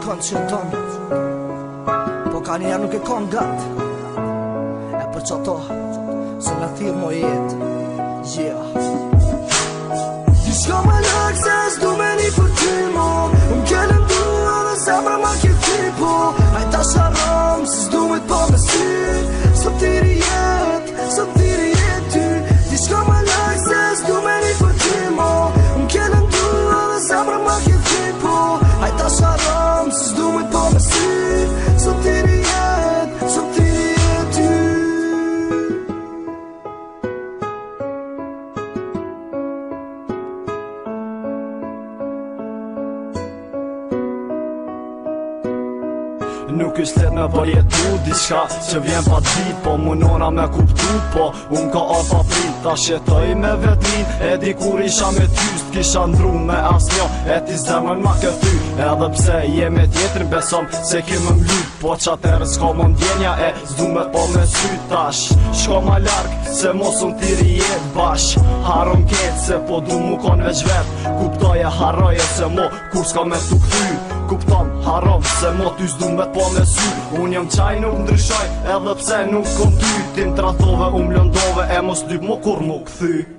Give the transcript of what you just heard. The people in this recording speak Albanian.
kënd që tonë, po ka njerë nuk e konë gatë. E për që ato, se në thirë mo jetë, Ti shko më lakë se s'du me një për ty mo, unë kellën du edhe zemra ma ke tipo. Hajta sharam se s'du me t'po me sy, sot tiri jet ty. Ti shko më lakë se s'du me një për ty mo, unë kellën du edhe zemra ma ke tipo. Hajta sharam se s'du me t'po me sy, sot tiri jet ty. Nuk është let me përjetu diçka që vjen pa dit, po munona me kuptu, po unë ka arpa prit. Ta shetoj me vetmin, e di kur isha me tyst, kisha ndru me asnjo, e ti zemën ma këty. Edhe pse jeme tjetrin besom se ki më mlyt, po qaterë s'ka më ndjenja e s'du me po me sy tash. Shko ma larg se mos unë tiri jet bash, haron ket se po du mu kon veç vet. Kuptoje haroje se mo kur s'ka me t'u kthy, kupton haron se mo ty s'du me t'po me sy. Unë jam qaj nuk ndryshoj edhe pse nuk kom ty, ti m'tratove lëndove e mos dyp mo kur mu kthy.